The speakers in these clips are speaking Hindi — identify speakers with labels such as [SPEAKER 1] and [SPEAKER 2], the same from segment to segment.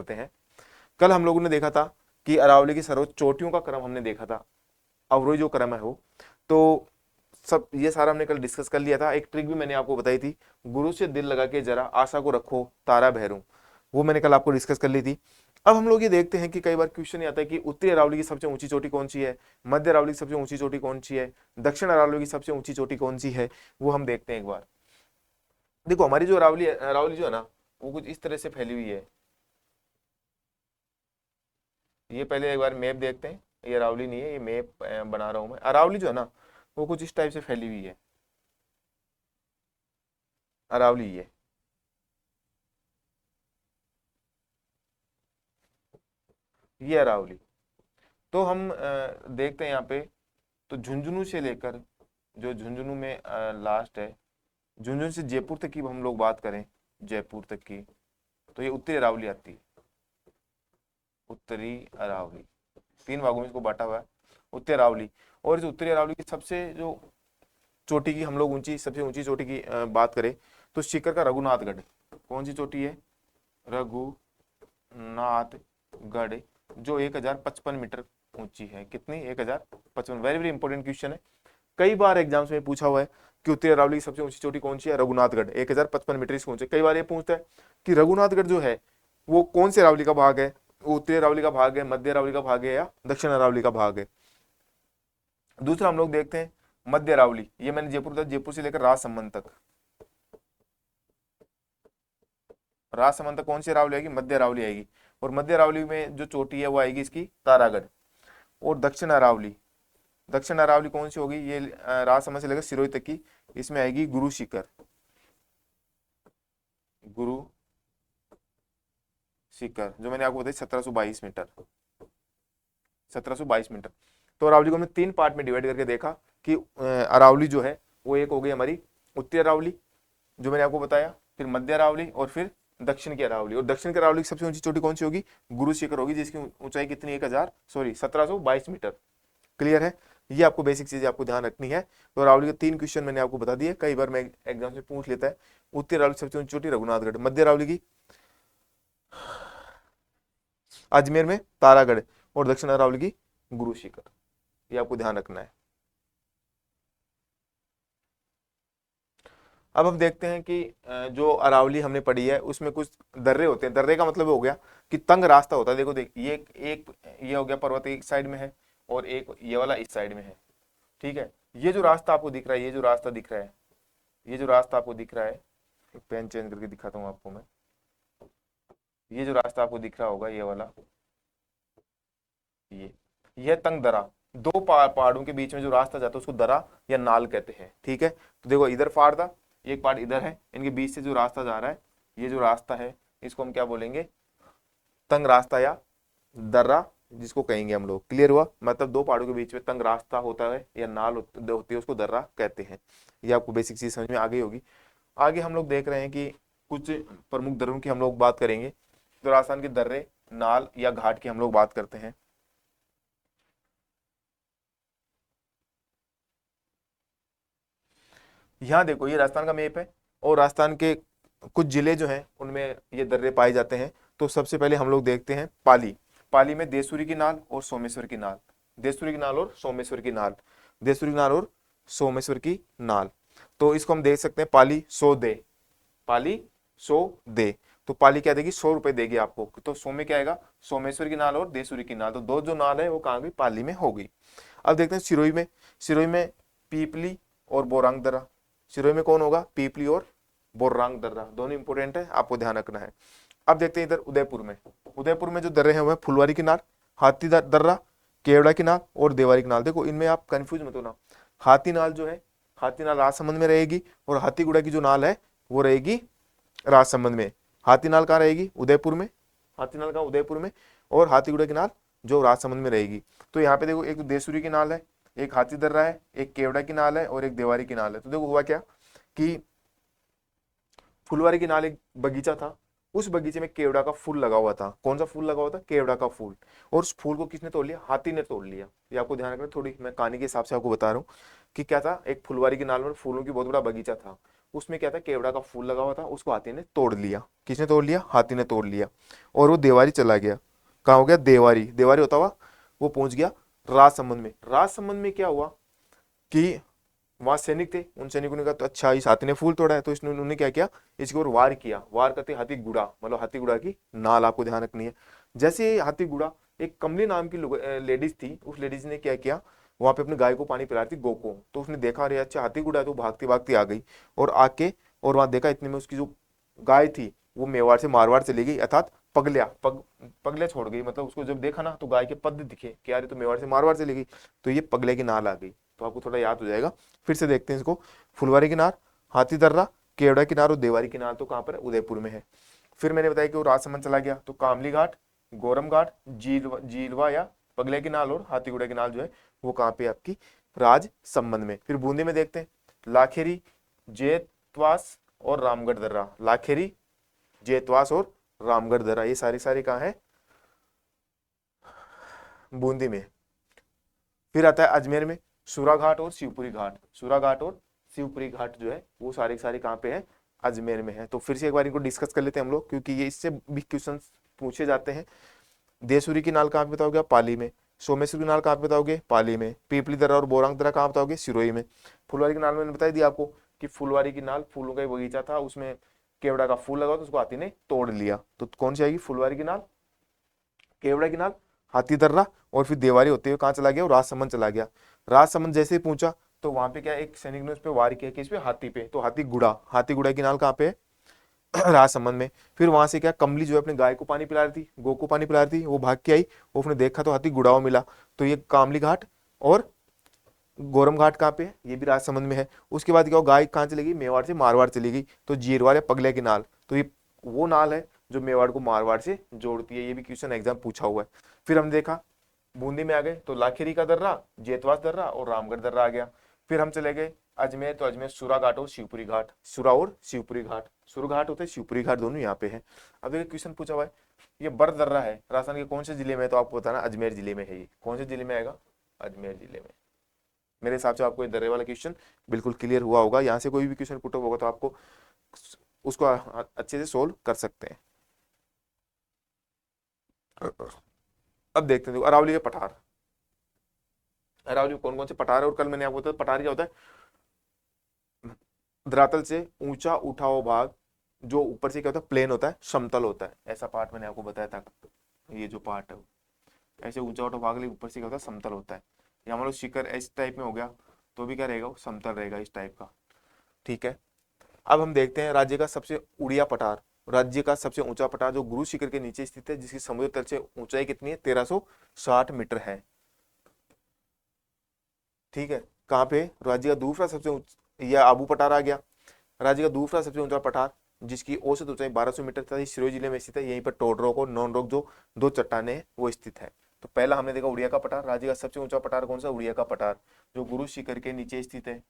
[SPEAKER 1] करते हैं। कल हम लोगों ने देखा था कि अरावली की सर्वोच्च चोटियों का क्रम हमने देखा था, अवरोही जो क्रम है वो। तो सब ये सारा हमने कल डिस्कस कर लिया था। एक ट्रिक भी मैंने आपको बताई थी, गुरु से दिल लगा के जरा आशा को रखो तारा भैरू, वो मैंने कल आपको डिस्कस कर ली थी। अब हम लोग ये देखते हैं कि कई बार क्वेश्चन ये आता है कि उत्तरी अरावली की सबसे ऊंची चोटी कौन सी है, मध्य अरावली की सबसे ऊंची चोटी कौन सी है, दक्षिण अरावली की सबसे ऊंची चोटी कौन सी है, वो हम देखते हैं एक बार। देखो हमारी जो अरावली अरावली जो है ना, वो कुछ इस तरह से फैली हुई है। ये पहले एक बार मैप देखते हैं। ये अरावली नहीं है, ये मैप बना रहा हूं मैं। अरावली जो है ना, वो कुछ इस टाइप से फैली हुई है। अरावली ये अरावली। तो हम देखते हैं यहाँ पे, तो झुंझुनू से लेकर, जो झुंझुनू में लास्ट है, झुंझुनू से जयपुर तक की हम लोग बात करें, जयपुर तक की, तो ये उत्तरी अरावली आती है। उत्तरी अरावली 3 भागों में इसको बांटा हुआ है, उत्तरी अरावली। और इस उत्तरी अरावली की सबसे जो चोटी की हम लोग ऊंची, सबसे ऊंची चोटी की बात करें, तो सीकर का रघुनाथगढ़। कौन सी चोटी है? रघुनाथगढ़, जो 1055 मीटर ऊंची है। कितनी? 1055। वेरी वेरी इंपॉर्टेंट क्वेश्चन है, कई बार एग्जाम्स में पूछा हुआ है कि उत्तरी अरावली की सबसे ऊंची चोटी कौन सी है? रघुनाथगढ़, 1055 मीटर इसको ऊंचे। कई बार ये पूछता है कि रघुनाथगढ़ जो है वो कौन से अरावली का भाग है, वो उत्तरी अरावली का भाग है, मध्य अरावली का भाग है, या दक्षिण अरावली का भाग है। दूसरा हम लोग देखते हैं मध्य अरावली। ये मैंने जयपुर था, जयपुर से लेकर राजसमंद तक। राजसमंद तक कौन सी अरावली आएगी? मध्य अरावली आएगी। और मध्य अरावली में जो चोटी है वो आएगी इसकी तारागढ़। और दक्षिण अरावली, दक्षिण अरावली कौन सी होगी? ये राजसमंद से लेकर सिरोही तक की, इसमें आएगी गुरु शिखर। गुरु शिखर जो मैंने आपको बताई 1722 मीटर, 1722 मीटर। तो अरावली को हमने 3 पार्ट में डिवाइड करके देखा कि अरावली जो है वो एक हो गई हमारी उत्तरी अरावली जो मैंने आपको बताया, फिर मध्य अरावली, और फिर दक्षिण की अरावली। और दक्षिण की अरावली की सबसे ऊंची चोटी कौन सी होगी? गुरु शिखर होगी, जिसकी ऊंचाई कितनी? 1722 मीटर। क्लियर है? ये आपको बेसिक चीजें आपको ध्यान रखनी है। तो अरावली के 3 क्वेश्चन मैंने आपको बता दिए, कई बार मैं एग्जाम से पूछ लेता है। उत्तरी अरावली की सबसे ऊंची चोटी रघुनाथगढ़, मध्य अरावली की अजमेर में तारागढ़, और दक्षिण अरावली की गुरु शिखर। ये आपको ध्यान रखना है। अब हम देखते हैं कि जो अरावली हमने पढ़ी है उसमें कुछ दर्रे होते हैं। दर्रे का मतलब हो गया कि तंग रास्ता होता है। देखो देख, ये एक ये हो गया पर्वत एक साइड में है, और एक ये वाला इस साइड में है। ठीक है, ये जो रास्ता आपको दिख रहा है, ये जो रास्ता दिख रहा है, ये जो रास्ता आपको दिख रहा है, पेन चेंज करके दिखाता हूँ आपको मैं। ये जो रास्ता आपको दिख रहा होगा, ये वाला, ये तंग दरा। दो पहाड़ों के बीच में जो रास्ता जाता है उसको दरा या नाल कहते हैं। ठीक है, तो देखो इधर फाड़ था, एक पार्ट इधर है, इनके बीच से जो रास्ता जा रहा है, ये जो रास्ता है इसको हम क्या बोलेंगे? तंग रास्ता या दर्रा, जिसको कहेंगे हम लोग। क्लियर हुआ? मतलब दो पहाड़ों के बीच में तंग रास्ता होता है या नाल होती है, उसको दर्रा कहते हैं। ये आपको बेसिक चीज समझ में आ गई होगी। आगे हम लोग देख रहे हैं कि कुछ प्रमुख दर्रों की हम लोग बात करेंगे। तो राजस्थान के दर्रे, नाल या घाट की हम लोग बात करते हैं। यहाँ देखो, ये राजस्थान का मैप है, और राजस्थान के कुछ जिले जो हैं उनमें ये दर्रे पाए जाते हैं। तो सबसे पहले हम लोग देखते हैं पाली। पाली में देसूरी की नाल और सोमेश्वर की नाल, देसूरी की नाल और सोमेश्वर की नाल, देसूरी की नाल और सोमेश्वर की नाल। तो इसको हम देख सकते हैं पाली 100 दे, पाली 100 दे। तो पाली क्या देगी? 100 रुपए देगी आपको। तो सो में क्या आएगा? सोमेश्वर की नाल और देसूरी की नाल। तो दो जो नाल है वो कहाँ गई? पाली में हो गई। अब देखते हैं सिरोही में। सिरोही में पीपली और बोरांग दर्रा। सिरोही में कौन होगा? पीपली और बोरांग दर्रा, दोनों इंपोर्टेंट है, आपको ध्यान रखना है। अब देखते हैं इधर उदयपुर में। उदयपुर में जो दर्रे हैं वह फुलवारी की नाल, हाथी दर्रा, केवड़ा की नाल और देवारी की नाल। देखो इनमें आप कंफ्यूज मत होना। हाथी नाल जो है, हाथी नाल राजसमंद में रहेगी, और हाथीगुड़ा की जो नाल है वो रहेगी राजसमंद में। हाथी नाल कहाँ रहेगी? उदयपुर में। हाथी नाल कहाँ? उदयपुर में। और हाथीगुड़ा की नाल जो राजसमंद में रहेगी। तो यहाँ पे देखो, एक तो देसूरी की नाल है, एक हाथी दर्रा है, एक केवड़ा की नाल है, और एक देवारी की नाल है। तो देखो हुआ क्या कि फुलवारी की नाल एक बगीचा था, उस बगीचे में केवड़ा का फूल लगा हुआ था। कौन सा फूल लगा हुआ था? केवड़ा का फूल। और उस फूल को किसने तोड़ लिया? हाथी ने तोड़ लिया। ये आपको ध्यान रखना, थोड़ी मैं कहानी के हिसाब से आपको बता रहा हूँ कि क्या था। एक फुलवारी की नाल में फूलों की बहुत बड़ा बगीचा था, उसमें क्या था, केवड़ा का फूल लगा हुआ था, उसको हाथी ने तोड़ लिया। किसने तोड़ लिया? हाथी ने तोड़ लिया। और वो देवारी चला गया। कहाँ हो गया? देवारी। देवारी होता हुआ वो पहुंच गया राजसमंद में। राजसमंद में क्या हुआ कि वहां सैनिक थे, उन सैनिकों ने कहा तो अच्छा इस हाथी ने फूल तोड़ा है, तो इसने उन्होंने क्या किया, इसके ऊपर वार किया। वार करते हाथी गुड़ा, मतलब हाथी गुड़ा की नाल, आपको ध्यान रखनी है। जैसे ही हाथी गुड़ा, एक कमली नाम की लेडीज थी, उस लेडीज ने क्या किया, वहां पे अपने गाय को पानी पिला रही थी, गो को। तो उसने देखा अरे अच्छा हाथी गुड़ा है, तो भागती भागती आ गई और आके और वहां देखा, इतने में उसकी जो गाय थी वो मेवाड़ से मारवाड़ चली गई, अर्थात पगलिया छोड़ गई। मतलब उसको जब देखा ना तो गाय के पद दिखे कि यार ये तो मेवाड़ से मारवाड़ चली गई, तो ये पगले की नाल आ गई। तो आपको थोड़ा याद हो जाएगा। फिर से देखते हैं इसको। फुलवारी किनार, हाथी दर्रा, केवड़ा किनार और देवारी किनार तो कहाँ पर है? उदयपुर में है। फिर मैंने बताया कि वो राजसमंद चला गया, तो कामली घाट, गोरम घाट, जीलवा या पगले की नाल और हाथीगुड़ा की नाल जो है वो कहाँ पे? आपकी राजसमंद में। फिर बूंदी में देखते हैं, लाखेरी, जेतवास और रामगढ़ दर्रा। लाखेरी, जेतवास और रामगढ़ दर्रा, ये सारी सारी कहाँ है? बूंदी में। फिर आता है अजमेर में सूरा घाट और शिवपुरी घाट। सूरा घाट और शिवपुरी घाट जो है वो सारे सारे कहाँ पे है? अजमेर में है। तो फिर से एक बार इनको डिस्कस कर लेते हैं हम लोग, क्योंकि ये इससे भी क्वेश्चन पूछे जाते हैं। देसूरी की नाल कहाँ पे बताओगे? पाली में। सोमेश्वर की नाल कहाँ पे बताओगे? पाली में। पीपली दर्रा और बोरांग दर्रा कहाँ बताओगे? सिरोही में। फुलवारी की नाल मैंने बता दिया आपको कि फुलवारी की नाल फूलों का एक बगीचा था, उसमें केवड़ा का फूल लगा तो उसको हाथी ने तोड़ लिया। तो कौन सी आएगी? फुलवारी की नाल, केवड़ा की नाल, हाथी दर्रा, और फिर देवारी होते हुए कहाँ चला गया? वो राजसमंद चला गया। राजसमंद जैसे ही पहुंचा तो वहां पे क्या, एक सैनिक ने उस पर वार किया, किस पे? हाथी पे। तो हाथी गुड़ा, हाथी गुड़ा की नाल कहाँ पे है? राजसमंद में। फिर वहां से क्या, कमली जो है अपने गाय को पानी पिला रही थी, गो को पानी पिला रही थी, वो भाग के आई, वो उसने देखा तो हाथी गुड़ाओ मिला। तो ये कामली घाट और गोरम घाट कहाँ पे है? ये भी राजसमंद में है। उसके बाद क्या हुआ, गाय कहाँ चली गई? मेवाड़ से मारवाड़ चली गई, तो जीरवार या पगले की नाल। तो ये वो नाल है जो मेवाड़ को मारवाड़ से जोड़ती है। ये भी क्वेश्चन एग्जाम पूछा हुआ है। फिर हम देखा बूंदी में आ गए तो लाखेरी का दर्रा, जेतवास दर्रा और रामगढ़ दर्रा आ गया। फिर हम चले गए अजमेर, तो अजमेर सूरा घाट और शिवपुरी घाट। सूरा और शिवपुरी घाट, सुर घाट होते हैं, शिवपुरी घाट दोनों यहाँ पे है। अब देखिए क्वेश्चन पूछा हुआ है, ये बर दर्रा है, राजस्थान के कौन से जिले में है? तो आपको बताना अजमेर जिले में है। ये कौन से जिले में आएगा? अजमेर जिले में। मेरे हिसाब से आपको ये दर्रे वाला क्वेश्चन बिल्कुल क्लियर हुआ होगा। यहाँ से कोई भी क्वेश्चन पुट होगा तो आपको उसको अच्छे से सोल्व कर सकते हैं। अब देखते हैं, अरावली के पठार। अरावली कौन कौन से पठार है? और कल मैंने आपको बताया पठार क्या होता है, धरातल से ऊंचा उठा हुआ भाग, जो ऊपर से क्या होता है? प्लेन होता है, समतल होता है। ऐसा पार्ट मैंने आपको बताया था। ये जो पार्ट है ऐसे ऊंचा उठा भाग, लेकिन ऊपर से क्या होता है? समतल होता है। या मान लो शिखर इस टाइप में हो गया तो भी क्या रहेगा? वो समतल रहेगा, इस टाइप का। ठीक है। अब हम देखते हैं राज्य का सबसे उड़िया पठार। राज्य का सबसे ऊंचा पठार जो गुरु शिखर के नीचे स्थित है, जिसकी समुद्र तल से ऊंचाई कितनी है? 1360 मीटर है। ठीक है। कहाँ पे? राज्य का दूसरा सबसे यह आबू पठार आ गया। राज्य का दूसरा सबसे ऊंचा पठार जिसकी औसत ऊंचाई 1200 मीटर था, सिरोही जिले में स्थित है। यहीं पर टोड रॉक और नॉन रॉक जो दो चट्टाने हैं वो स्थित है। तो पहला हमने देखा उड़िया का पठार। राज्य का सबसे ऊंचा पठार कौन सा? उड़िया का पठार, जो गुरु शिखर के नीचे स्थित है,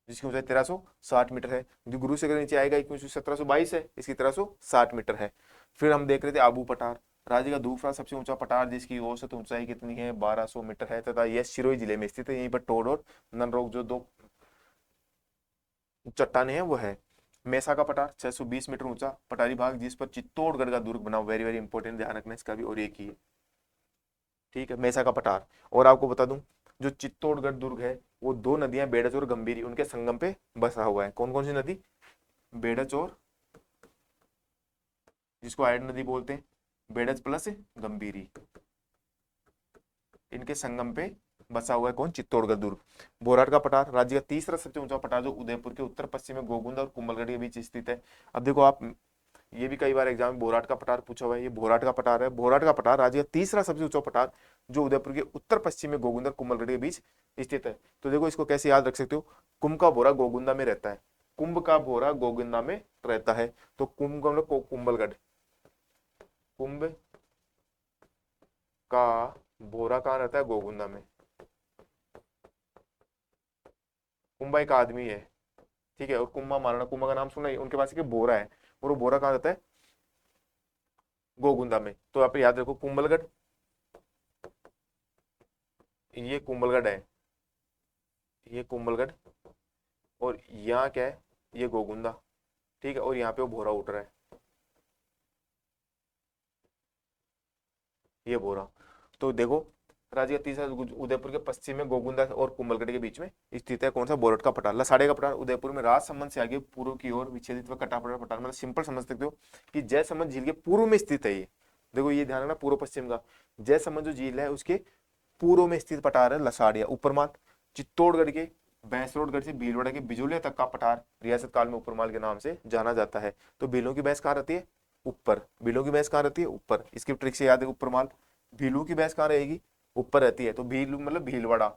[SPEAKER 1] जिसकी ऊंचाई 1360 मीटर है। जो गुरु शिखर के नीचे आएगा, इसकी 1722 है, इसकी 1360 मीटर है। फिर हम देख रहे थे आबू पठार, राज्य का दूसरा सबसे ऊंचा पठार, जिसकी औसत ऊंचाई कितनी है? 1200 मीटर है, तथा यह सिरोही जिले में स्थित है। यहीं पर टोड और ननरोक जो दो चट्टाने हैं वो है। मेसा का पठार 620 मीटर ऊंचा पठारी भाग, जिस पर चित्तौड़गढ़ का दुर्ग बना। वेरी वेरी इंपॉर्टेंट, ध्यान रखना इसका भी। और एक ही है, ठीक है, मेसा का पठार। और आपको बता दूं, जो चित्तौड़गढ़ दुर्ग है वो दो नदियां, बेड़च और गंभीरी, उनके संगम पे बसा हुआ है। कौन कौन सी नदी? बेड़च और, जिसको आयड नदी बोलते हैं, बेड़च प्लस गंभीरी, इनके संगम पे बसा हुआ है कौन? चित्तौड़गढ़ दुर्ग। बोराट का पठार राज्य का तीसरा सबसे ऊंचा पठार, जो उदयपुर के उत्तर पश्चिम में गोगुंदा और कुंभलगढ़ के बीच स्थित है। अब देखो आप, ये भी कई बार एग्जाम में बोराट का पठार पूछा हुआ है। ये बोराट का पठार है। बोराट का पठार राज्य का तीसरा सबसे ऊंचा पठार, जो उदयपुर के उत्तर पश्चिम में गोगुंदा और कुंभलगढ़ के बीच स्थित है। तो देखो इसको कैसे याद रख सकते हो, कुंभ का बोरा गोगुंदा में रहता है, कुंभ का बोरा गोगुंदा में रहता है। तो कुंभ का मतलब कुंभलगढ़, कुंभ का बोरा कहाँ रहता है? गोगुंदा में। कुंभा एक आदमी है, ठीक है, और कुंभा महाराणा कुंभा का नाम सुना ही, उनके पास एक बोरा है, और वो बोरा कहाँ रहता है? गोगुंदा में। तो आप याद रखो कुंभलगढ़, ये कुंभलगढ़ है, ये कुंभलगढ़, और यहाँ क्या है? ये गोगुंदा, ठीक है, और यहाँ पे वो भोरा उठ रहा है, ये भोरा। तो देखो राज्य का तीसरा उदयपुर के पश्चिम में गोगुंदा और कुंभलगढ़ के बीच में स्थित है कौन सा, बोरट का पठार, लसाड़े का पठार। उदयपुर में राजसमंद से आगे पूर्व की ओर विच्छेदित व कटा पड़ा पठार, मतलब सिंपल समझ सकते हो कि जयसमंद झील के पूर्व में स्थित है ये। देखो ये ध्यान रखना पूर्व पश्चिम का, जयसमंद जो झील है उसके पूर्व में स्थित पठार है लसाड़िया उपरमाल। चित्तौड़गढ़ के भैंसरोडगढ़ से भीलवाड़ा के बिजोलिया तक का पठार रियासत काल में उपरमाल के नाम से जाना जाता है। तो भीलों की भैंस कहाँ रहती है, ऊपर। भीलों की भैंस कहाँ रहती है, ऊपर। इसकी ट्रिक से याद है उपरमाल। भीलू की भैंस कहाँ रहेगी, ऊपर रहती है, तो भीलू मतलब भीलवाड़ा,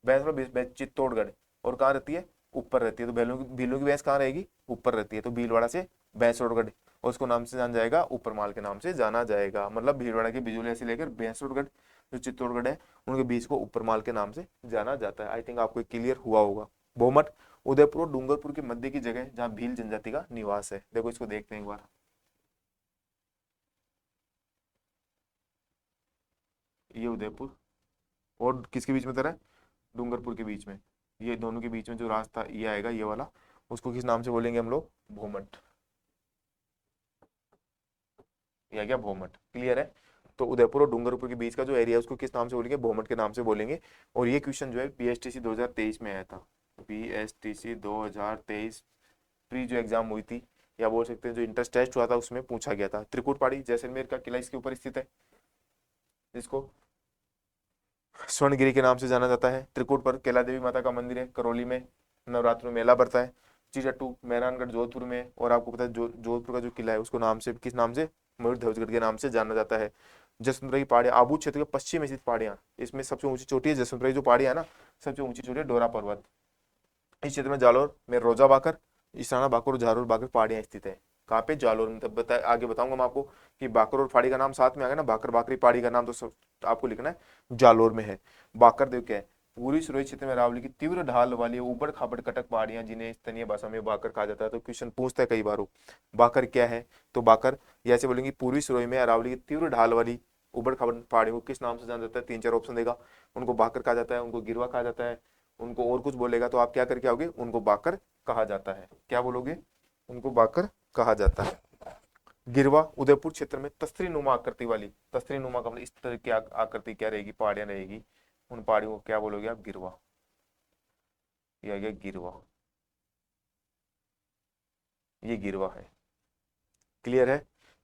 [SPEAKER 1] भैंस मतलब चित्तौड़गढ़, और कहाँ रहती है, ऊपर रहती है। तो भीलों की भैंस कहाँ रहेगी, ऊपर रहती है, तो भीलवाड़ा से भैंसरोडगढ़, और उसको नाम से जाना जाएगा, उपरमाल के नाम से जाना जाएगा। मतलब भीलवाड़ा के बिजोलिया से लेकर भैंसरोडगढ़ जो चित्तौड़गढ़ है उनके बीच को उपरमाल के नाम से जाना जाता है। आई थिंक आपको क्लियर हुआ होगा। भोमट उदयपुर और डूंगरपुर के मध्य की जगह जहाँ भील जनजाति का निवास है। देखो इसको देखते हैं एक बार। ये उदयपुर और किसके बीच में तरह है, डूंगरपुर के बीच में। ये दोनों के बीच में जो रास्ता ये आएगा ये वाला, उसको किस नाम से बोलेंगे हम लोग, भोमट। ये आ गया भोमट, क्लियर है। तो उदयपुर और डूंगरपुर के बीच का जो एरिया है उसको किस नाम से बोलेंगे, भोमट के नाम से बोलेंगे। और ये क्वेश्चन जो है पीएसटीसी 2023 में आया था। पीएसटीसी 2023 प्री जो एग्जाम हुई थी, या बोल सकते हैं जो इंटर टेस्ट हुआ था, उसमें पूछा गया था। त्रिकुट पहाड़ी जैसलमेर का किला इसके ऊपर स्थित है, जिसको स्वर्णगिरी के नाम से जाना जाता है। त्रिकुट पर कैला देवी माता का मंदिर है, करौली में नवरात्र में मेला बढ़ता है। चीचट्टू मेहरानगढ़ जोधपुर में, और आपको पता है जोधपुर का जो किला है उसको नाम से किस नाम से, मयूर ध्वजगढ़ के नाम से जाना जाता है। जसवंतपुरा की पहाड़ियाँ आबू क्षेत्र के पश्चिम में स्थित पहाड़ियाँ, इसमें सबसे ऊंची चोटी है जसवंतपुरा की जो पहाड़ियाँ है ना, सबसे ऊंची चोटी है डोरा पर्वत। इस क्षेत्र में जालोर में रोजा बाकर, ईशाना बाकर और झारोर बाकर पहाड़ियाँ स्थित है। कहाँ पे, जालोर में। तब आगे बताऊंगा मैं आपको कि बाकर और पहाड़ी का नाम साथ में आ गया ना, बाकर बाकरी पहाड़ी का नाम तो सब आपको लिखना है, जालोर में है। बाकर देव क्या है, पूरी सुरक्षित क्षेत्र में अरावली की तीव्र ढाल वाली ऊबड़ खाबड़ कटक पहाड़ियां जिन्हें स्थानीय भाषा में बाकर कहा जाता है। तो क्वेश्चन पूछता है कई बार वो, बाकर क्या है, तो बाकर ये ऐसे बोलेंगे पूर्वी सुरोई में अरावली की तीव्र ढाल वाली ऊबड़ खाबड़ पहाड़ियों को किस नाम से जाना जाता है, तीन चार ऑप्शन देगा। उनको बाकर कहा जाता है, उनको गिरवा कहा जाता है, उनको और कुछ बोलेगा तो आप क्या करके आओगे, उनको बाकर कहा जाता है। क्या बोलोगे, उनको बाकर कहा जाता है। गिरवा उदयपुर क्षेत्र में तस्त्री नुमा आकृति वाली, तस्त्री नुमा का मतलब इस तरह की आकृति क्या रहेगी, पहाड़ियां रहेगी, उन पहाड़ियों को क्या बोलोगे आप, गिरवा। ये आ गया गिरवा, ये गिरवा है, क्लियर है।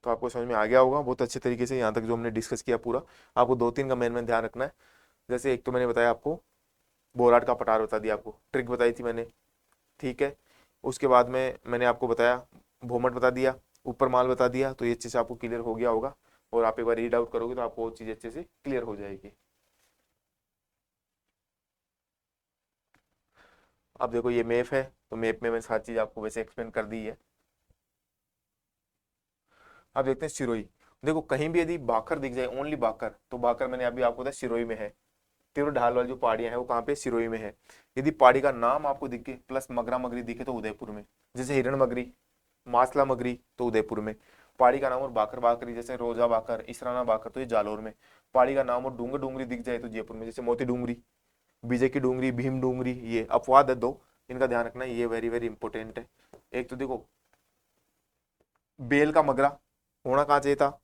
[SPEAKER 1] तो आपको समझ में आ गया होगा बहुत अच्छे तरीके से यहाँ तक जो हमने डिस्कस किया पूरा। आपको दो तीन का मेन ध्यान रखना है। जैसे एक तो मैंने बताया आपको, बोराट का पठार बता दिया, आपको ट्रिक बताई थी मैंने, ठीक है। उसके बाद में मैंने आपको बताया भोमट बता दिया, ऊपर माल बता दिया, तो ये अच्छे से आपको क्लियर हो गया होगा। और आप एक बार रीड आउट करोगे तो आपको वो चीज़ अच्छे से क्लियर हो जाएगी। अब देखो ये मैप है, तो मैप में मैंने सारी चीज़ आपको वैसे एक्सप्लेन कर दी है। अब देखते हैं सिरोही। देखो कहीं भी यदि बाकर दिख जाए, ओनली बाकर, तो बाकर मैंने अभी आपको बताया सिरोही में है। तीव्र ढाल वाली जो पहाड़ियां हैं वो कहाँ पे, सिरोही में है। यदि पहाड़ी का नाम आपको दिखे प्लस मगरा मगरी दिखे तो उदयपुर में, जैसे हिरण मगरी, मासला मगरी तो उदयपुर में। पहाड़ी का नाम और बाकर बाकरी जैसे रोजा बाकर, इसराना बाकर तो ये जालोर में। पहाड़ी का नाम और डूंगर डूंगरी दिख जाए तो जयपुर में, जैसे मोती डूंगरी, विजय की डूंगरी, भीम डूंगरी। ये अपवाद है दो, इनका ध्यान रखना, ये वेरी वेरी इंपॉर्टेंट है। एक तो देखो बेल का मगरा होना कहाँ चाहिए था,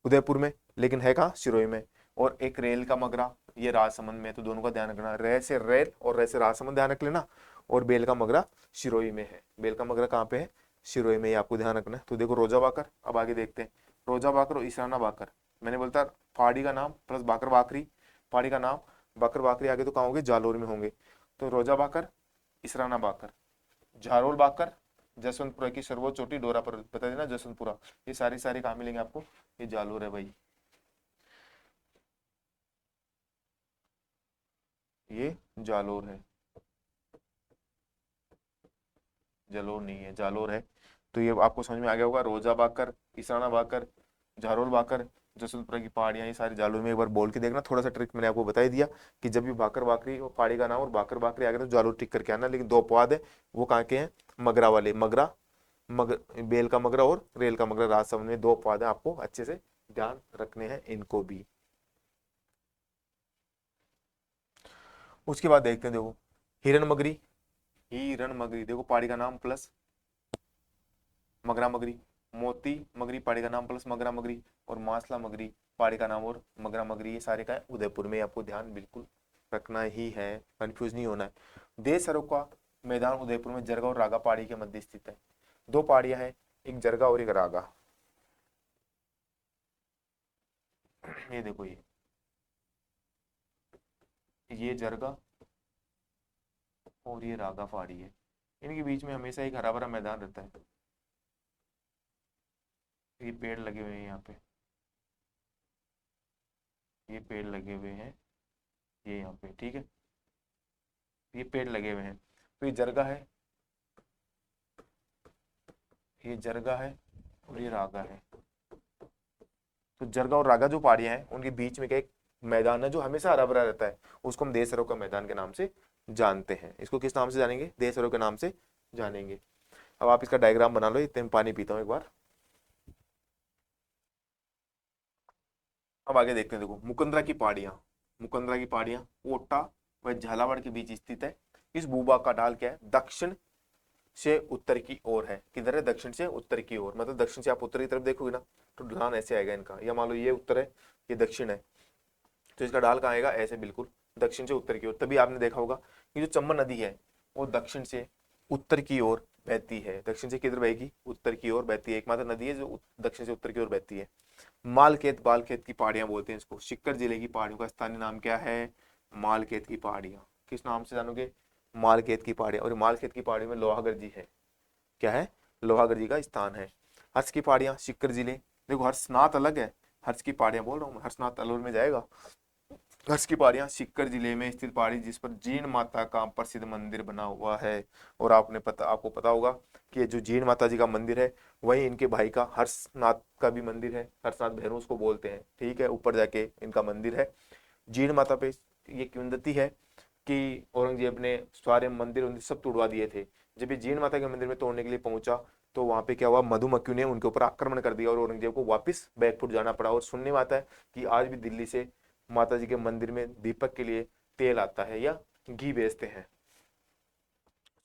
[SPEAKER 1] उदयपुर में, लेकिन है कहाँ, सिरोही में। और एक रेल का मगरा, ये राजसमंद में। तो दोनों का ध्यान रखना, रे से रेल और रे से राजसमंद ध्यान रख लेना। और बेल का मगरा सिरोही में है। बेल का मगरा कहाँ पे है, सिरोही में, ये आपको ध्यान रखना है। तो देखो रोजा बाकर, अब आगे देखते हैं। रोजा बाकर और ईशाना बाकर, मैंने बोलता पहाड़ी का नाम प्लस बाकर बाकरी, पहाड़ी का नाम बाकर बाकरी आगे तो कहाँ होंगे, जालोर में होंगे। तो रोजा बाकर, इसराना बाकर, झारोल बाकर, जसवंतपुरा की सर्वोच्च चोटी डोरा पर बता देना जसवंतपुरा। ये सारी सारी कहाँ मिलेंगे आपको, ये जालोर है भाई, ये जालोर है, जलोर नहीं है, जालोर है। तो ये आपको समझ में आ गया होगा, रोजा बाकर, इसराना बाकर, झारोल बाकर, जसवंतपुरा की पहाड़ियां, ये सारी जालोर में। एक बार बोल के देखना, थोड़ा सा ट्रिक मैंने आपको बता ही दिया कि जब भी बाकर बाकरी और पहाड़ी का नाम और बाकर बाकरी आ गया तो जालोर टिक करके आना। लेकिन दो अपवाद है, वो कहाँ के हैं, मगरा वाले, मगरा बेल का मगरा और रेल का मगरा, राजसमंद में दो अपवाद है, आपको अच्छे से ध्यान रखने हैं इनको भी। उसके बाद देखते हैं, देखो हिरण मगरी, हिरण मगरी देखो पहाड़ी का नाम प्लस मगरा मगरी, मोती मगरी पहाड़ी का नाम प्लस मगरा मगरी, और मासला मगरी पहाड़ी का नाम और मगरा मगरी, ये सारे का है उदयपुर में। आपको ध्यान बिल्कुल रखना ही है, कंफ्यूज नहीं होना है। देश सरों का मैदान उदयपुर में जरगा और रागा पहाड़ी के मध्य स्थित है। दो पहाड़ियां हैं, एक जरगा और एक रागा। ये देखो, ये जरगा और ये रागा पहाड़ी है। इनके बीच में हमेशा एक हरा भरा मैदान रहता है। ये पेड़ लगे हुए हैं यहाँ पे, ये पेड़ लगे हुए हैं, ये यहाँ पे, ठीक है, ये पेड़ लगे हुए हैं। तो ये जरगा है, ये जरगा है और ये रागा है। तो जरगा और रागा जो पहाड़ियां हैं उनके बीच में क्या एक मैदान है जो हमेशा हरा भरा रहता है, उसको हम देशरों का मैदान के नाम से जानते हैं। इसको किस नाम से जानेंगे? देशरों के नाम से जानेंगे। अब आप इसका डायग्राम बना लो, इतने में पानी पीता हूँ एक बार। अब आगे देखते हैं, देखो मुकंदरा की पहाड़ियां, मुकंदरा की पहाड़ियां कोटा व झालावाड़ के बीच स्थित है। इस भूभाग का ढाल क्या है? दक्षिण से उत्तर की ओर है। किधर है? दक्षिण से उत्तर की ओर, मतलब दक्षिण से आप उत्तर की तरफ देखोगे ना तो ढलान ऐसे आएगा इनका, या मान लो ये उत्तर है, ये दक्षिण है, तो इसका ढाल कहाँ आएगा? ऐसे बिल्कुल दक्षिण से उत्तर की ओर। तभी आपने देखा होगा कि जो चंबल नदी है वो दक्षिण से उत्तर की ओर बहती है। दक्षिण से किधर बहेगी? उत्तर की ओर बहती है, एकमात्र नदी है जो दक्षिण से उत्तर की ओर बहती है। मालखेत बालखेत की पहाड़ियां बोलते हैं इसको। सीकर जिले की पहाड़ियों का स्थानीय नाम क्या है? मालखेत की पहाड़ियां। किस नाम से जानोगे? मालखेत की पहाड़ियां। और मालखेत की पहाड़ियों में लोहागढ़ जी है। क्या है? लोहागढ़ जी का स्थान है। हर्ष की पहाड़ियां सीकर जिले, देखो हर्षनाथ अलग है, हर्ष की पहाड़ियां बोल रहा हूँ मैं, हर्षनाथ अलवर में जाएगा। हर्ष की पहाड़ियां सीकर जिले में स्थित पहाड़ी जिस पर जीण माता का प्रसिद्ध मंदिर बना हुआ है। और आपको पता होगा कि ये जो जीण माता जी का मंदिर है वही इनके भाई का हर्षनाथ का भी मंदिर है। हर्षनाथ भैरव उसको बोलते हैं, ठीक है, ऊपर जाके इनका मंदिर है। जीण माता पे ये किंवदंती है कि औरंगजेब ने सारे मंदिर उन्दिर सब तोड़वा दिए थे। जब ये जीण माता के मंदिर में तोड़ने के लिए पहुंचा तो वहां पे क्या हुआ? मधुमक्खी ने उनके ऊपर आक्रमण कर दिया और औरंगजेब को वापस बैकफुट जाना पड़ा। और सुनने में आता है कि आज भी दिल्ली से माता जी के मंदिर में दीपक के लिए तेल आता है या घी बेचते हैं।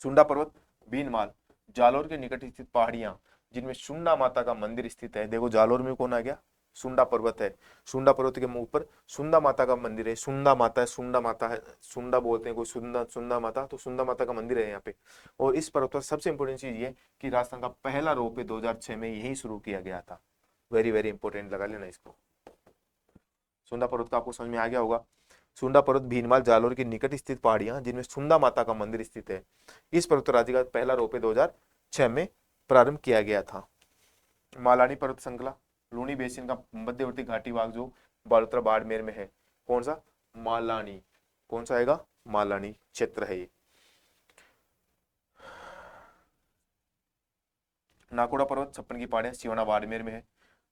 [SPEAKER 1] सुंडा पर्वत, बीनमाल, जालोर के निकट स्थित पहाड़ियां जिनमें सुंडा माता का मंदिर स्थित है। देखो जालोर में कौन आ गया? सुंडा पर्वत है। सुंडा पर्वत के ऊपर सुंडा माता का मंदिर है। सुंडा माता है, सुंडा माता है, सुंडा बोलते हैं कोई, सुंडा सुंडा माता, तो सुंडा माता का मंदिर है यहाँ पे। और इस पर्वत पर सबसे इंपॉर्टेंट चीज ये कि राजस्थान का पहला रोपवे 2006 में यही शुरू किया गया था। वेरी वेरी इंपॉर्टेंट, लगा लेना इसको। सुंडा पर्वत का आपको समझ में आ गया होगा। सुंडा पर्वत भीनमाल जालोर के निकट स्थित पहाड़ियां जिनमें सुंडा माता का मंदिर स्थित है। इस पर्वतराजी का पहला रोपवे 2006 में प्रारंभ किया गया था। मालानी पर्वत श्रृंखला, लूनी बेसिन का मध्यवर्ती घाटी भाग जो बालोतरा बाड़मेर में है। कौन सा? मालानी। कौन सा आएगा? मालानी क्षेत्र है ये। नाकोड़ा पर्वत छप्पन की पहाड़ियां सिवाना बाड़मेर में है।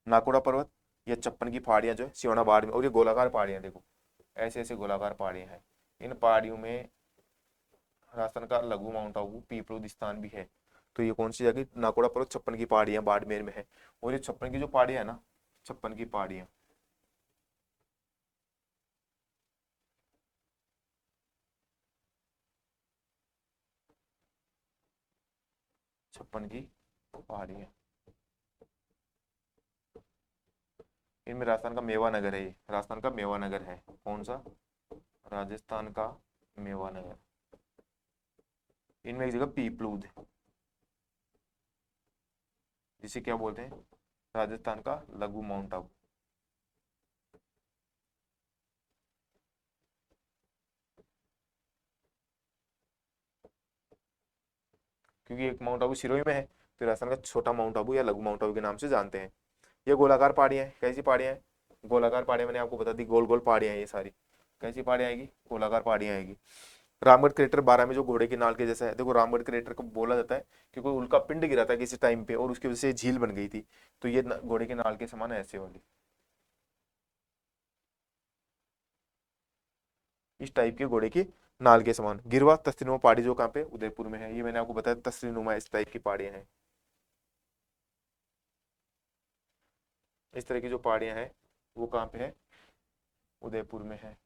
[SPEAKER 1] नाकोड़ा पर्वत या छप्पन की पहाड़ियां जो है सिवाना बाड़मेर, और ये गोलाकार पहाड़ियां देखो, ऐसे ऐसे गोलाकार पहाड़ियां हैं। इन पहाड़ियों में राजस्थान का लघु माउंट आबू पीपलोद स्थान भी है। तो ये कौन सी जगह? नाकोड़ा पर्वत छप्पन की पहाड़ियां बाड़मेर में है। और ये छप्पन की जो पहाड़ियां है ना, छप्पन की पहाड़ियां, छप्पन की पहाड़ियां, इनमें राजस्थान का मेवा नगर है। ये राजस्थान का मेवा नगर है। कौन सा? राजस्थान का मेवा नगर। इनमें एक जगह पीपलूद, जिसे क्या बोलते हैं? राजस्थान का लघु माउंट आबू। क्योंकि एक माउंट आबू सिरोही में है तो राजस्थान का छोटा माउंट आबू या लघु माउंट आबू के नाम से जानते हैं। ये गोलाकार पहाड़ियां हैं। कैसी पहाड़ियां हैं? गोलाकार पहाड़ियां, मैंने आपको बता दी, गोल गोल पहाड़ियां हैं ये सारी। कैसी पहाड़ियां आएगी? गोलाकार पहाड़ियां आएगी। रामगढ़ क्रेटर 12 में जो घोड़े की नाल के जैसा है। देखो रामगढ़ क्रेटर को बोला जाता है कि कोई उल्का पिंड गिरा था किसी टाइम पे और उसकी वजह से झील बन गई थी। तो ये घोड़े की नाल के समान है, ऐसे वाली, इस टाइप के घोड़े की नाल के समान। गिरवा तस्लीनुमा पहाड़ी जो कहाँ पे? उदयपुर में है। ये मैंने आपको बताया तस्लीनुमा इस टाइप की पहाड़ियां हैं। इस तरह की जो पहाड़ियां हैं वो कहाँ पे है? उदयपुर में है।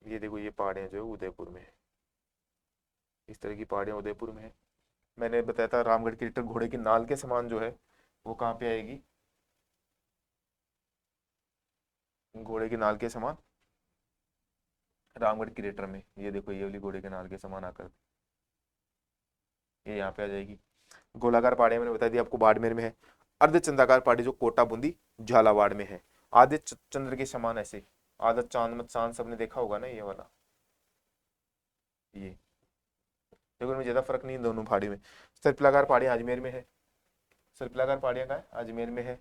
[SPEAKER 1] ये देखो ये पहाड़ियां जो है उदयपुर में है। इस तरह की पहाड़ियाँ उदयपुर में है। मैंने बताया था रामगढ़ की रिटर घोड़े की नाल के समान जो है वो कहाँ पे आएगी, घोड़े की नाल के समान रामगढ़ की रेटर में। ये देखो ये वाली घोड़े के नाल के समान आकर ये यहाँ पे आ जाएगी। गोलाकार पहाड़ियां मैंने बता दिया आपको बाड़मेर में है। अर्धचंद्राकार पहाड़ी जो कोटा बूंदी झालावाड़ में है। आधे चंद्र के समान ऐसे, आधा चांद मत चांद सबने देखा होगा ना ये वाला, ये देखो इनमें ज्यादा फर्क नहीं है दोनों पहाड़ी में। सर्पिलाकार पहाड़ियां अजमेर में है। सर्पिलाकार पहाड़ियां का है अजमेर में है।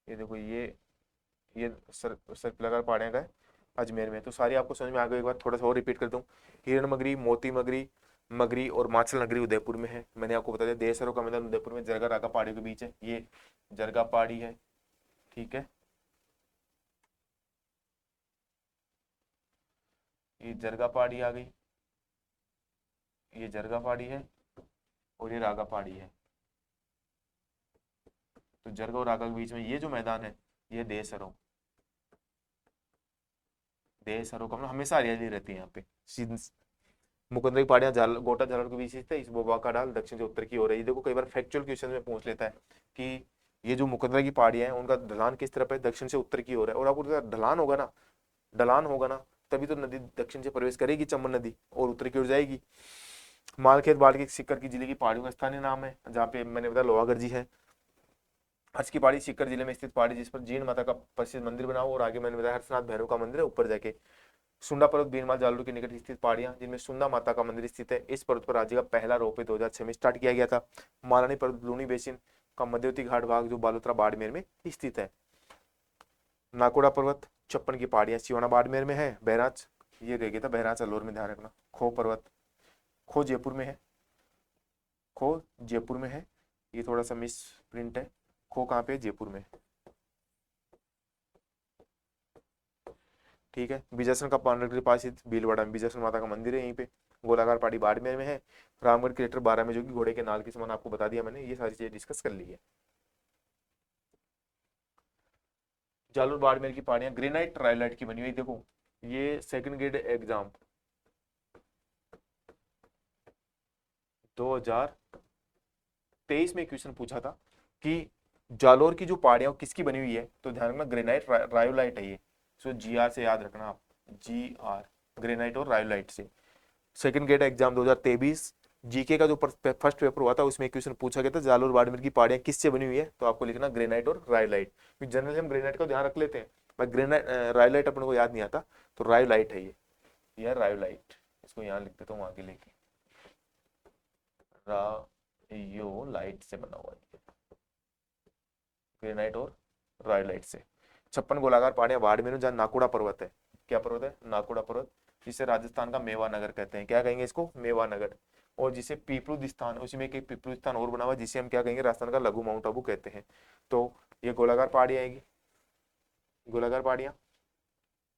[SPEAKER 1] ये देखो ये सर्पिलाकार पहाड़ियां का है अजमेर में। तो सारी आपको समझ में आ गई। एक बार थोड़ा सा और रिपीट कर दूं, हिरण मगरी, मोती मगरी, मगरी और माचल नगरी उदयपुर में है। मैंने आपको बता दिया देशहरों का मैदान उदयपुर में जरगा रागा पहाड़ियों के बीच है। ये जरगा पहाड़ी है, ठीक है, ये जरगा पहाड़ी आ गई, ये जरगा पहाड़ी है और ये रागा पहाड़ी है। तो जरगा और रागा के बीच में ये जो मैदान है ये देशहरों, देशहरों का मतलब हमेशा हरियाली रहती है यहाँ पे। मुकुंदरी पहाड़ियां गोटा झालावाड़ के बीच स्थित है। इस बोबा का ढाल दक्षिण से उत्तर की ओर है। ये देखो कई बार फैक्चुअल क्वेश्चन में पूछ लेता है कि ये जो मुकुंदरा की पहाड़ियां हैं उनका ढलान किस तरफ है, दक्षिण से उत्तर की ओर है। और आपको ढलान होगा ना, ढलान होगा ना तभी तो नदी दक्षिण से प्रवेश करेगी चंबल नदी और उत्तर की ओर जाएगी। मालखेत बाड़ के सिक्कर की जिले की पहाड़ियों का स्थानीय नाम है, जहाँ पे मैंने बताया लोहागढ़ जी है। हर्ष की पहाड़ी सीकर जिले में स्थित पहाड़ी जिस पर जीण माता का प्रसिद्ध मंदिर बना हुआ। और आगे मैंने बताया हर्षनाथ भैरव का मंदिर है ऊपर जाके। सुंडा पर्वत बीरमाल जालूर के निकट स्थित पहाड़ियां जिनमें सुंदा माता का मंदिर स्थित है। इस पर्वत पर राज्य का पहला रोपवे 2006 में स्टार्ट किया गया था। मालानी पर्वत लूनी बेसिन का मध्यवर्ती घाट भाग जो बालोतरा बाड़मेर में स्थित है। नाकोड़ा पर्वत 56 की पहाड़ियां सिवाना बाड़मेर में है। बहराच ये रह गया था, बहराच अलौर में, ध्यान रखना। खो पर्वत, खो जयपुर में है, खो जयपुर में है। ये थोड़ा सा मिस प्रिंट है। खो कहाँ पे, जयपुर में, ठीक है। बीजासन का पांडर के पास स्थित भीलवाड़ा में बीजासन माता का मंदिर है यहीं पे। गोलाकार पहाड़ी बाड़मेर में है। रामगढ़ क्रेटर 12 में जो कि घोड़े के नाल के समान आपको बता दिया मैंने। ये सारी चीजें डिस्कस कर ली है। जालूर बाड़मेर की पहाड़ियां ग्रेनाइट राइलाइट की बनी हुई। देखो ये सेकंड ग्रेड एग्जाम 2023 में क्वेश्चन पूछा था कि जालोर की जो पहाड़ियां किसकी बनी हुई है, तो ध्यान रखना ग्रेनाइट रायोलाइट है ये। सो GR से याद रखना आप, GR ग्रेनाइट और रायोलाइट से। सेकंड ग्रेड एग्जाम 2023 जीके का जो फर्स्ट पेपर हुआ था उसमें क्वेश्चन पूछा गया था जालोर बाड़मेर की पहाड़ियां किससे बनी हुई है, तो आपको लिखना ग्रेनाइट और रायोलाइट। जनरली हम ग्रेनाइट का ध्यान रख लेते हैं बट ग्रेनाइट रायोलाइट अपने को याद नहीं आता, तो रायोलाइट है ये रायोलाइट। इसको यहाँ लिख देता हूँ आगे लेके, रायोलाइट से बना हुआ है, ग्रेनाइट और रायोलाइट से। 56 गोलाकार पहाड़ियां बाड़मेर में जहाँ नाकोड़ा पर्वत है। क्या पर्वत है, नाकोड़ा पर्वत, जिसे राजस्थान का मेवा नगर कहते हैं। क्या कहेंगे इसको, मेवा नगर। और जिसे पीपलुद स्थान, उसी में एक पीपलुद स्थान और बना हुआ है जिसे हम क्या कहेंगे, राजस्थान का लघु माउंट आबू कहते हैं। तो ये गोलाकार पहाड़ी आएगी, गोलाकार पहाड़ियां।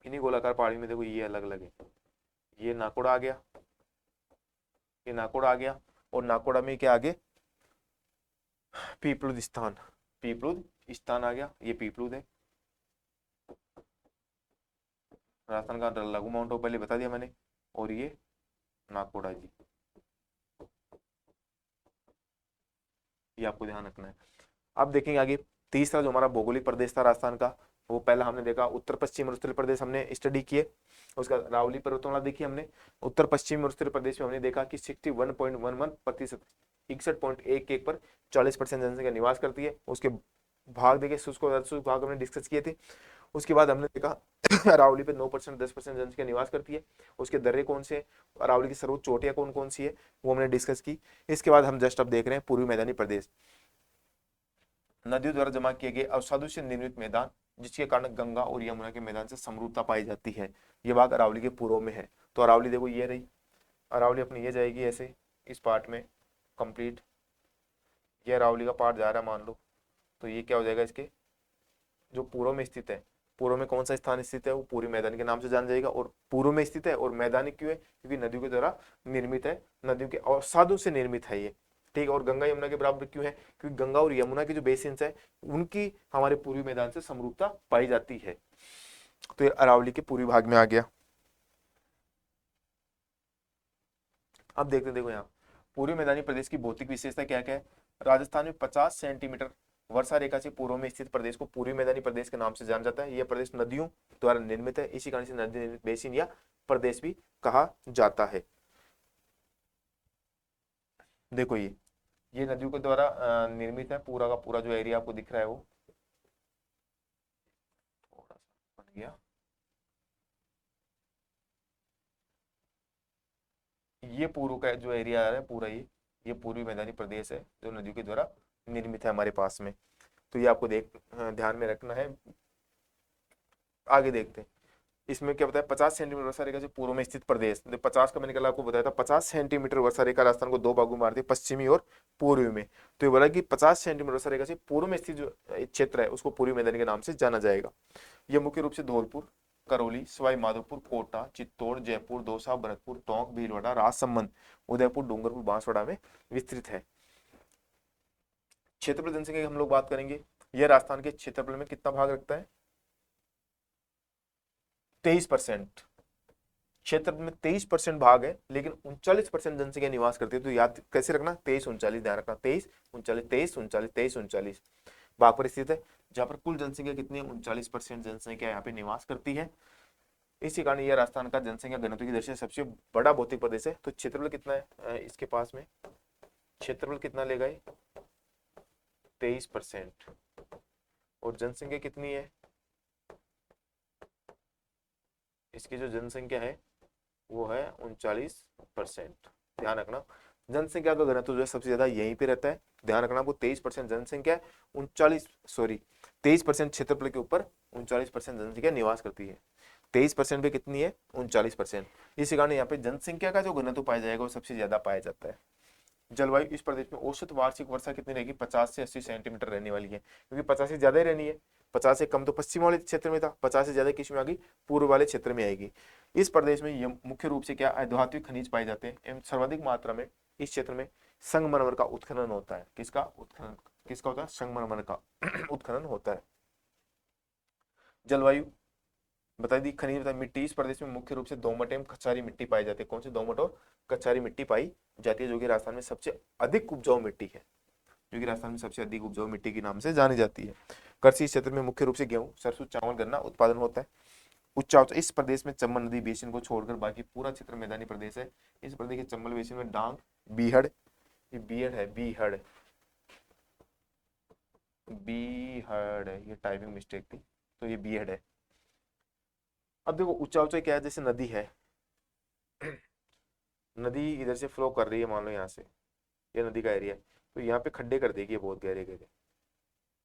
[SPEAKER 1] इन्हीं गोलाकार पहाड़ी में देखो ये अलग अलग है। ये नाकोड़ा आ गया, ये नाकोड़ा आ गया। और नाकोड़ा में क्या आगे, पीपलुद स्थान, पीपलुद स्थान आ गया। ये पीपलुद है, राजस्थान का लघु माउंट आबू पहले बता दिया मैंने। और ये नाकोड़ा जी, ये आपको ध्यान रखना है। अब देखेंगे आगे तीसरा जो हमारा भौगोलिक प्रदेश था राजस्थान का, वो पहला हमने देखा उत्तर पश्चिम और उत्तर प्रदेश हमने स्टडी किए। उसका रावली पर्वतमाला देखी हमने। उत्तर पश्चिम और उत्तर प्रदेश में हमने देखा कि 61.11%, 61.11 पर 40% जनसंख्या निवास करती है। उसके भाग देखे, शुष्क और अर्धशुष्क भाग हमने डिस्कस किए थे। उसके बाद हमने देखा अरावली पे 9% 10% जनसंख्या निवास करती है। उसके दर्रे कौन से, अरावली की सर्वोच्च चोटियां कौन कौन सी है, वो हमने डिस्कस की। इसके बाद हम जस्ट अब देख रहे हैं पूर्वी मैदानी प्रदेश, नदियों द्वारा जमा किए गए अवसादों से निर्मित मैदान, जिसके कारण गंगा और यमुना के मैदान से समरूपता पाई जाती है। ये बात अरावली के पूर्व में है। तो अरावली देखो ये रही, अरावली अपनी ये जाएगी ऐसे इस पार्ट में कंप्लीट। ये अरावली का पार्ट जा रहा है मान लो, तो ये क्या हो जाएगा, इसके जो पूर्व में स्थित है, पूर्व में कौन सा स्थान स्थित है, वो पूरी मैदान के नाम से जान जाएगा। और पूर्व में स्थित है और मैदानी क्यों है, क्योंकि नदियों के द्वारा निर्मित है, नदियों के अवसादों से निर्मित है ये, ठीक। और गंगा यमुना के बराबर क्यों है, क्योंकि गंगा और यमुना की जो बेसिन्स है उनकी हमारे पूर्वी मैदान से समरूपता पाई जाती है। तो ये अरावली के पूर्वी भाग में आ गया। अब देखते देखो यहाँ पूर्वी मैदानी प्रदेश की भौतिक विशेषता क्या क्या है। राजस्थान में 50 सेंटीमीटर वर्षा रेखा से पूर्व में स्थित प्रदेश को पूर्वी मैदानी प्रदेश के नाम से जाना जाता है। यह प्रदेश नदियों द्वारा निर्मित है, इसी कारण से नदी बेसिन या प्रदेश भी कहा जाता है। देखो ये नदियों के द्वारा निर्मित है, पूरा का पूरा जो एरिया आपको दिख रहा है वो थोड़ा सा बन गया। ये पूर्व का जो एरिया है पूरा ये पूर्वी मैदानी प्रदेश है जो नदियों के द्वारा निर्मित है हमारे पास में। तो ये आपको ध्यान में रखना है। आगे देखते हैं इसमें क्या बताया, 50 सेंटीमीटर वर्षा रेखा से पूर्व में स्थित प्रदेश। 50 का मैंने कल आपको बताया था, 50 सेंटीमीटर वर्षा रेखा राजस्थान को दो भागों में बांटती है, पश्चिमी और पूर्वी में। तो ये बोला कि 50 सेंटीमीटर वर्षा रेखा से पूर्व में स्थित जो क्षेत्र है उसको पूर्वी मैदानी के नाम से जाना जाएगा। यह मुख्य रूप से धौलपुर, करौली, सवाई माधोपुर, कोटा, चित्तौड़, जयपुर, दौसा, भरतपुर, टोंक, भीलवाड़ा, राजसमंद, उदयपुर, डूंगरपुर, बांसवाड़ा में विस्तृत है। क्षेत्रफल जनसंख्या की हम लोग बात करेंगे। यह राजस्थान के क्षेत्रफल में कितना भाग रखता है, 23%। क्षेत्र में 23% भाग है, लेकिन 39% जनसंख्या निवास करती है। तो याद कैसे रखना, 23-39 ध्यान रखना, 23-39, 23-39, 23-39 भाग पर स्थित है, जहां पर कुल जनसंख्या कितनी है, 39% जनसंख्या यहाँ पे निवास करती है। इसी कारण यह राजस्थान का जनसंख्या घनत्व की दृष्टि से सबसे बड़ा भौतिक प्रदेश है। तो क्षेत्रफल कितना है इसके पास में, क्षेत्रफल कितना लेगा ये, 23%। और जनसंख्या कितनी है, इसकी जो जनसंख्या है वो है 39%। ध्यान रखना जनसंख्या का घनत्व जो है सबसे ज्यादा यहीं पे रहता है। ध्यान रखना आपको 23% जनसंख्या है, 23% क्षेत्रफल के ऊपर 39% जनसंख्या निवास करती है। 23% पे कितनी है, 39%। इसी कारण यहाँ पे जनसंख्या का जो घनत्व पाया जाएगा वो सबसे ज्यादा पाया जाता है। जलवायु, इस प्रदेश में औसत वार्षिक वर्षा कितनी रहेगी, 50 से 80 सेंटीमीटर रहने वाली है, क्योंकि 50 से ज्यादा ही रहनी है। 50 से कम तो पश्चिम वाले क्षेत्र में था, 50 से ज्यादा किस में आ गई, पूर्व वाले क्षेत्र में आएगी। इस प्रदेश में मुख्य रूप से क्या अधात्विक खनिज पाए जाते हैं एवं सर्वाधिक मात्रा में इस क्षेत्र में संगमरमर का उत्खनन होता है। किसका उत्खनन, किसका होता है, संगमरमर का उत्खनन होता है। जलवायु बता दी, खनिज बता, मिट्टी, इस प्रदेश में मुख्य रूप से दोमट एवं कछारी मिट्टी पाई जाती है। कौन सी, दोमट और कछारी मिट्टी पाई जाती है, जो कि राजस्थान में सबसे अधिक उपजाऊ मिट्टी है, जो कि राजस्थान में सबसे अधिक उपजाऊ मिट्टी के नाम से जानी जाती है। कृषि क्षेत्र में मुख्य रूप से गेहूं, सरसों, चावल, गन्ना उत्पादन होता है। उच्च, इस प्रदेश में चंबल नदी बेसिन को छोड़कर बाकी पूरा क्षेत्र मैदानी प्रदेश है। इस प्रदेश के चंबल बेसिन में डांग, बीहड़, ये बीहड़ है, बीहड़, बीहड़, ये टाइपिंग मिस्टेक थी, तो ये बीहड़ है। अब देखो ऊंचा ऊंचा क्या है, जैसे नदी है, नदी इधर से फ्लो कर रही है, मान लो यहाँ से ये नदी का एरिया है, तो यहाँ पे खड्डे कर देगी बहुत गहरे गहरे,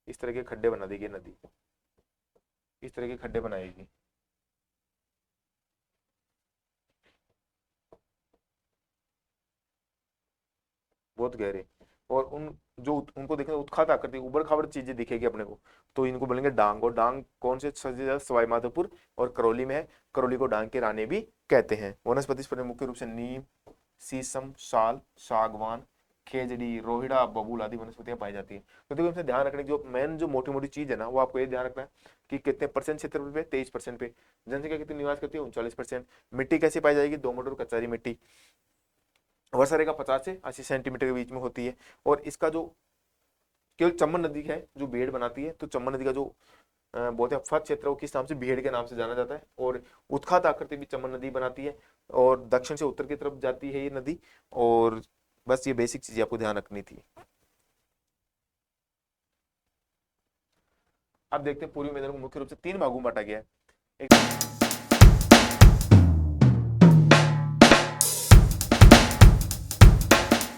[SPEAKER 1] इस तरह के खड्डे बना देगी नदी, इस तरह के खड्डे बनाएगी। बहुत गहरे, और उन जो उनको देखने उत्खात आकृति उबड़ खाबड़ चीजें दिखेगी अपने को, तो इनको बोलेंगे डांग। और डांग कौन से सबसे ज्यादा, सवाई माधोपुर और करौली में है। करौली को डांग के रानी भी कहते हैं। वनस्पति इस पर मुख्य रूप से नीम, शीशम, साल, सागवान, खेजड़ी, रोहिड़ा, बबूल आदि वनस्पतियां पाई जाती है। तो देखो इसमें ध्यान रखने की जो मेन जो मोटी मोटी चीज है ना, वो आपको ये ध्यान रखना है कि कितने परसेंट क्षेत्रफल पे, 23% पे। जनसंख्या कितनी निवास करती है, 39%। मिट्टी कैसी पाई जाएगी, दोमट और कचारी मिट्टी। वर्षा रेखा 50 से 80 सेंटीमीटर के बीच में होती है। और इसका जो केवल चंबल नदी है जो भेड़ बनाती है, तो चंबल नदी का जो बहुत ही अफाट क्षेत्र है वो किस नाम से, भेड़ के नाम से जाना जाता है। और उत्खात आकृति भी चंबल नदी बनाती है, और दक्षिण से उत्तर की तरफ जाती है ये नदी। और बस ये बेसिक चीजें आपको ध्यान रखनी थी। अब देखते हैं पूर्वी मैदान को मुख्य रूप से तीन भागों में बांटा गया है। एक